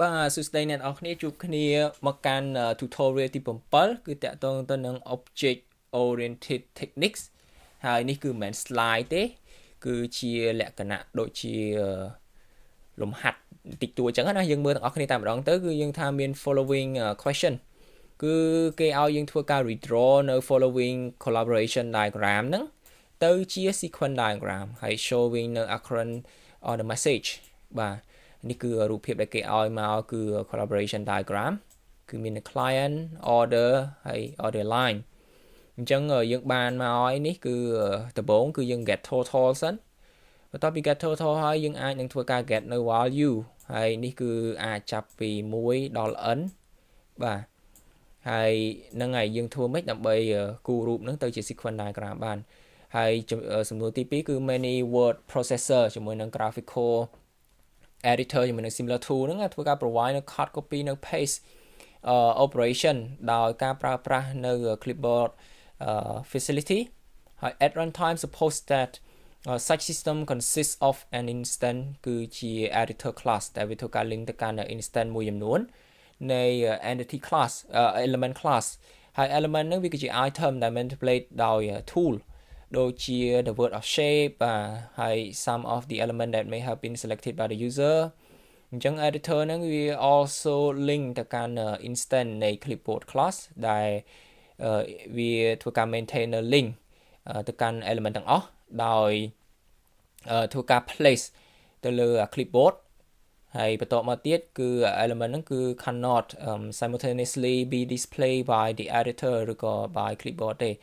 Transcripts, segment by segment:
បាទសួស្តីអ្នកនរគ្នាជួបគ្នាមកកាន់ tutorial ទី7គឺតាក់ទងទៅនឹង object oriented techniques ហើយនេះគឺមិនមែន slide ទេគឺជាលក្ខណៈដូចជាលំហាត់តិចតួចចឹងណាយើងមើលទាំងអស់គ្នាតែម្ដងទៅគឺយើងថាមាន following question គឺគេឲ្យយើងធ្វើការ redraw នៅ following collaboration diagram ហ្នឹងទៅជា sequence diagram ហើយ showing នៅ occurrence on the message បាទនេះគឺរូបភាពដែលគេឲ្យមកគឺ collaboration diagram គឺមាន client order ហើយ order line អញ្ចឹងយើងបានមកឲ្យនេះគឺដំបូងគឺយើង get total សិនបន្ទាប់ពី get total ហើយយើងអាចនឹងធ្វើការ get នៅ value ហើយនេះគឺអាចចាប់ពី1ដល់ n បាទហើយហ្នឹងហើយយើងធ្វើម៉េចដើម្បីគូររូបហ្នឹងទៅជា sequence diagram បានហើយសំណួរទី2គឺ many word processor ជាមួយនឹង graphical editor ជាមួយនឹង similar tool ហ្នឹងធ្វើការ provide នៅ cut copy នៅ paste operation ដោយការប្រើប្រាស់នៅ clipboard facility ហើយ at runtime suppose that such system consists of an instance គឺជា editor class ដែលវាធ្វើការ link ទៅកាន់ instance មួយចំនួននៃ entity class element class ហើយ element ហ្នឹងវាគឺជា item ដែល manipulate ដោយ tool ដូចជា the word of shape ហើយ some of the element that may have been selected by the user អញ្ចឹង editor ហ្នឹងវា also link ទៅកាន់ instance នៃ clipboard class ដែលវាធ្វើការ maintain នៅ link ទៅកាន់ element ទាំងអស់ដោយធ្វើការ place ទៅលើ clipboard ហើយបន្តមកទៀតគឺ element ហ្នឹងគឺ cannot simultaneously be displayed by the editor ឬក៏ by clipboard ទេ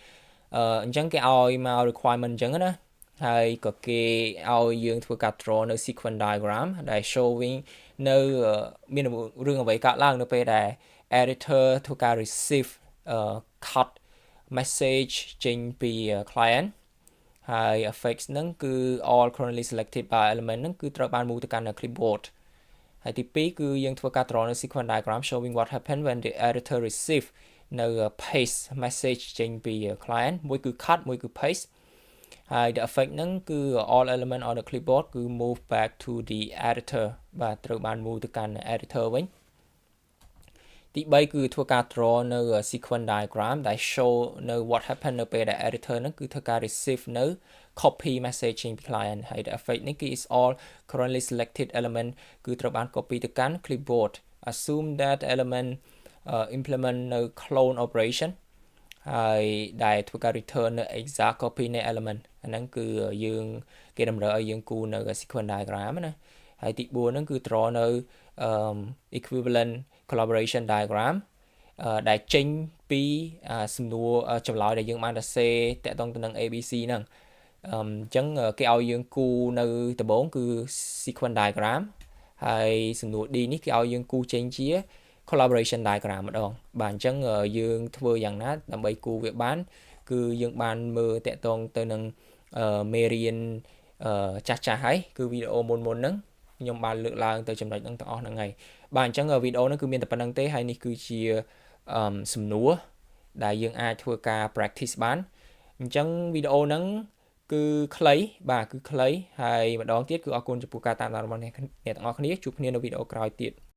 អញ្ចឹងគេឲ្យមក requirement អញ្ចឹងណាហើយក៏គេឲ្យយើងធ្វើការ draw នៅ sequence diagram ដែល showing នៅមានរឿងអ្វីកើតឡើងនៅពេលដែល editor ធ្វើការ receive cut message ចេញពី client ហើយ effects ហ្នឹងគឺ all currently selected by element ហ្នឹងគឺត្រូវបាន move ទៅកាន់ clipboard ហើយទី2គឺយើងធ្វើការ draw នៅ sequence diagram showing what happened when the editor receive នៅ paste message ចេញពី client មួយគឺ cut មួយគឺ paste ហើយ the effect ហ្នឹងគឺ all element on the clipboard គឺ move back to the editor បាទត្រូវបាន move ទៅកាន់ editor វិញទី3គឺធ្វើការ draw នៅ sequence diagram ដែល show នៅ what happened នៅពេលដែល editor ហ្នឹងគឺធ្វើការ receive នៅ copy message ចេញពី client ហើយ the effect នេះគឺ is all currently selected element គឺត្រូវបាន copy ទៅកាន់ clipboard assume that element implement នៅ clone operation ហើយដែលធ្វើការ return នៅ exact copy នៃ element អាហ្នឹងគឺយើងគេតម្រូវឲ្យយើងគូរនៅ sequence diagram ណាហើយទី4ហ្នឹងគឺ draw នៅ equivalent collaboration diagram ដែលចេញពីសំណួរចម្លើយដែលយើងបានសរសេរតាក់ទងទៅនឹង ABC ហ្នឹងអញ្ចឹងគេឲ្យយើងគូរនៅដំបូងគឺ sequence diagram ហើយសំណួរ D នេះគេឲ្យយើងគូរចេញជា collaboration diagram ម្ដងបាទអញ្ចឹងយើងធ្វើយ៉ាងណាដើម្បីគូរវាបានគឺយើងបានមើលតាក់ទងទៅនឹងមេរៀនចាស់ៗហើយគឺវីដេអូមុនហ្នឹងខ្ញុំបានលើកឡើងទៅចំណុចហ្នឹងទាំងអស់ហ្នឹងហើយបាទអញ្ចឹងវីដេអូហ្នឹងគឺមានតែប៉ុណ្្នឹងទេហើយនេះគឺជាសំណួរដែលយើងអាចធ្វើការ practice បានអញ្ចឹងវីដេអូហ្នឹងគឺខ្លីបាទគឺខ្លីហើយម្ដងទៀតគឺអរគុណចំពោះការតាមដានរបស់អ្នកទាំងអស់គ្នាជួបគ្នានៅវីដេអូក្រោយទៀត